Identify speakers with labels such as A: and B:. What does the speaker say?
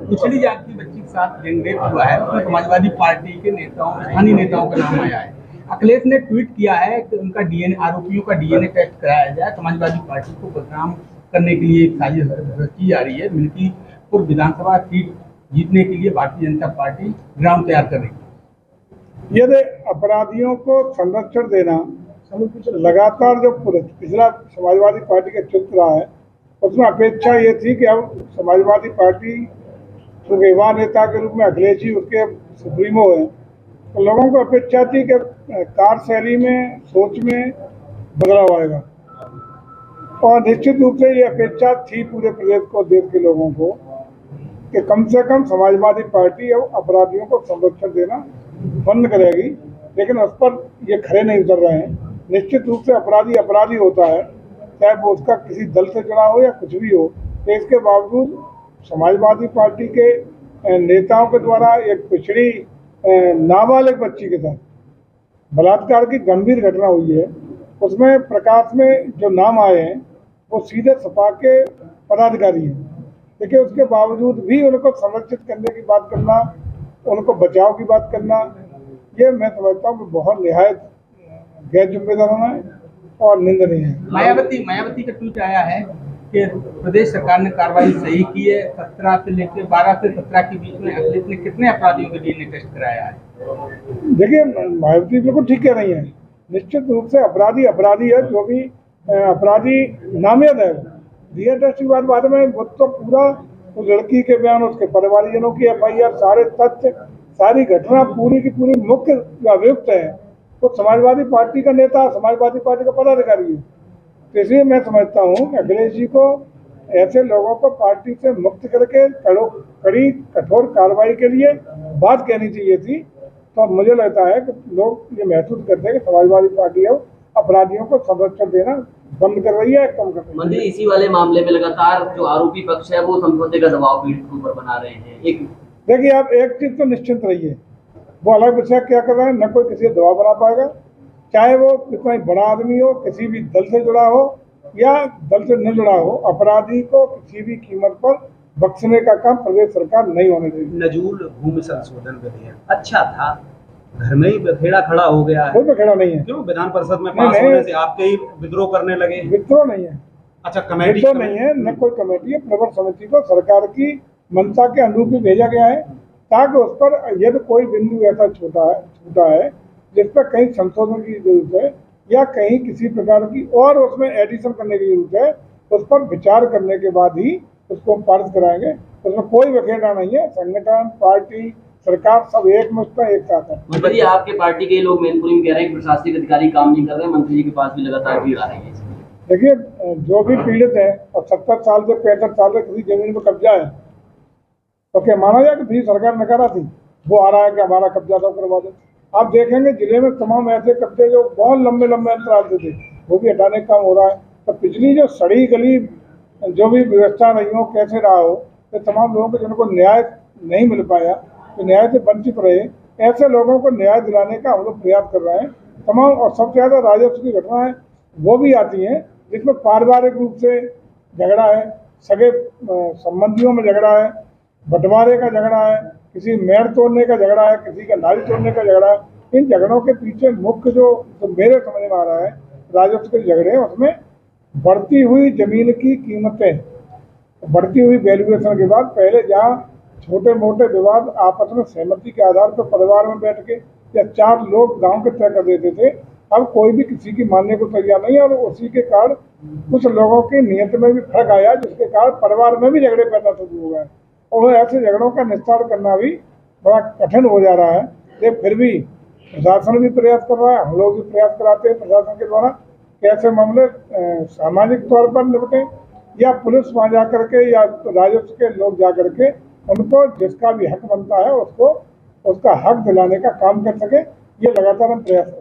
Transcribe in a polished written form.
A: पिछड़ी जात की बच्ची के साथ गैंगरेप हुआ है, उसमें समाजवादी पार्टी के नेताओं, स्थानीय नेताओं का नाम आया है। अखिलेश ने ट्वीट किया है कि उनका डीएनए, आरोपियों का डीएनए टेस्ट कराया जाए। समाजवादी पार्टी को बदनाम करने के लिए एक साजिश रची जा रही है। मिल्कीपुर विधानसभा सीट जीतने के लिए भारतीय जनता पार्टी ग्राउंड तैयार कर रही है।
B: यदि अपराधियों को संरक्षण देना लगातार जो पिछला समाजवादी पार्टी का चुनाव रहा है, उसमें अपेक्षा ये थी कि अब समाजवादी पार्टी क्योंकि युवा नेता के रूप में अखिलेश जी उसके सुप्रीमो हैं, तो लोगों को अपेक्षा थी कि कार्यशैली में, सोच में बदलाव आएगा। और निश्चित रूप से ये अपेक्षा थी पूरे प्रदेश को, देश के लोगों को, कि कम से कम समाजवादी पार्टी अब अपराधियों को संरक्षण देना बंद करेगी। लेकिन उस पर ये खड़े नहीं उतर रहे हैं। निश्चित रूप से अपराधी अपराधी होता है, चाहे वो उसका किसी दल से जुड़ा हो या कुछ भी हो। तो इसके बावजूद समाजवादी पार्टी के नेताओं के द्वारा एक पिछड़ी नाबालिग बच्ची के साथ बलात्कार की गंभीर घटना हुई है। उसमें प्रकाश में जो नाम आए हैं वो सीधे सपा के पदाधिकारी हैं। देखिए, उसके बावजूद भी उनको संरक्षित करने की बात करना, उनको बचाव की बात करना, ये मैं समझता हूँ कि बहुत निहायत गैर जिम्मेदाराना है और निंदनीय है।
A: मायावती का ट्वीट आया है कि प्रदेश सरकार ने कार्रवाई सही की है। 12 से 17 के बीच में अखिलेश ने कितने अपराधियों के डीएनए टेस्ट कराया है?
B: देखिए, मायावती बिल्कुल ठीक कह रही है। निश्चित रूप से अपराधी अपराधी है। जो भी अपराधी नामजद है, डीएनए टेस्ट की बात बाद में, वो तो पूरा उस लड़की के बयान, उसके परिवारजनों की एफआईआर, सारे तथ्य, सारी घटना पूरी की पूरी मुख्य अभियुक्त है तो समाजवादी पार्टी का नेता, समाजवादी पार्टी का पदाधिकारी है। तो इसलिए मैं समझता हूँ कि अखिलेश जी को ऐसे लोगों को पार्टी से मुक्त करके कड़ी कठोर कार्रवाई के लिए बात कहनी चाहिए थी। तो मुझे लगता है कि लोग ये महसूस करते हैं कि समाजवादी पार्टी अब अपराधियों को संरक्षण देना बंद कर रही है, कम कर रही है।
C: मंत्री, इसी वाले मामले में लगातार जो आरोपी पक्ष है वो समझौते का दबाव पीड़ित के ऊपर बना रहे हैं।
B: देखिए, आप एक चीज तो निश्चित रहिए, वो अलग विषय क्या कर रहे हैं, न कोई किसी दबाव बना पाएगा, चाहे वो कितना ही बड़ा आदमी हो, किसी भी दल से जुड़ा हो या दल से न जुड़ा हो। अपराधी को किसी भी कीमत पर बख्शने का काम प्रदेश सरकार नहीं होने देगी।
D: नजूल भूमि संशोधन विधेयक अच्छा था, घर में ही बखेड़ा खड़ा हो गया है।
B: कोई बखेड़ा नहीं है।
D: क्यों विधान परिषद में पास होने से आपके ही विद्रोह करने लगे?
B: विद्रोह नहीं है।
D: अच्छा, कमेटी
B: विद्रोह नहीं है, न कोई कमेटी है। प्रवर समिति को सरकार की मंशा के अनुरूप ही भेजा गया है, ताकि उस पर यदि कोई बिंदु ऐसा छूटा है जिस पर कहीं संशोधन की जरूरत है या कहीं किसी प्रकार की और उसमें एडिशन करने की जरूरत है, उस पर विचार करने के बाद ही उसको हम पारित कराएंगे। उसमें कोई बखेड़ा नहीं है। संगठन, पार्टी, सरकार सब एक मुश्त एक साथ है।
C: मंत्री, आपके पार्टी के लोग मैनपुरी में कह रहे हैं कि प्रशासनिक अधिकारी काम नहीं कर रहे, मंत्री जी के पास भी लगातार भीड़ आ रही है।
B: देखिए, जो भी पीड़ित है और 70 साल से 65 साल से किसी जमीन में कब्जा है, तो क्या माना जाए कि भी सरकार नकारा थी? वो आ रहा है कि हमारा कब्जा सब करवा दो। आप देखेंगे जिले में तमाम ऐसे कब्जे जो बहुत लंबे लंबे अंतराल से थे, वो भी हटाने का काम हो रहा है। तो पिछली जो सड़ी गली जो भी व्यवस्था रही हो, कैसे रहा हो, तो तमाम लोगों को जिनको न्याय नहीं मिल पाया, तो न्याय से वंचित रहे, ऐसे लोगों को न्याय दिलाने का हम लोग प्रयास कर रहे हैं। तमाम और सबसे ज़्यादा राजस्व की घटनाएं वो भी आती हैं जिसमें पारिवारिक रूप से झगड़ा है, सगे संबंधियों में झगड़ा है, बंटवारे का झगड़ा है, किसी मेड़ तोड़ने का झगड़ा है, किसी का नाली तोड़ने का झगड़ा है। इन झगड़ों के पीछे मुख्य जो मेरे समझ में आ रहा है राजस्व के झगड़े हैं, उसमें बढ़ती हुई जमीन की कीमतें, बढ़ती हुई वैल्यूएशन के बाद पहले जहाँ छोटे मोटे विवाद आपस में सहमति के आधार पर परिवार में बैठ के या 4 लोग गांव के तय कर देते थे, अब कोई भी किसी की मानने को तैयार नहीं है। और उसी के कारण कुछ लोगों की नीयत में भी फर्क आया, जिसके कारण परिवार में भी झगड़े पैदा शुरू हो गए और ऐसे झगड़ों का निस्तार करना भी बड़ा कठिन हो जा रहा है। लेकिन फिर भी प्रशासन भी प्रयास कर रहा है, हम लोग भी प्रयास कराते हैं प्रशासन के द्वारा कैसे मामले सामाजिक तौर पर निपटें, या पुलिस वहाँ जा करके या राजस्व के लोग जा करके उनको जिसका भी हक बनता है उसको उसका हक दिलाने का काम कर सके। ये लगातार हम प्रयास करते हैं।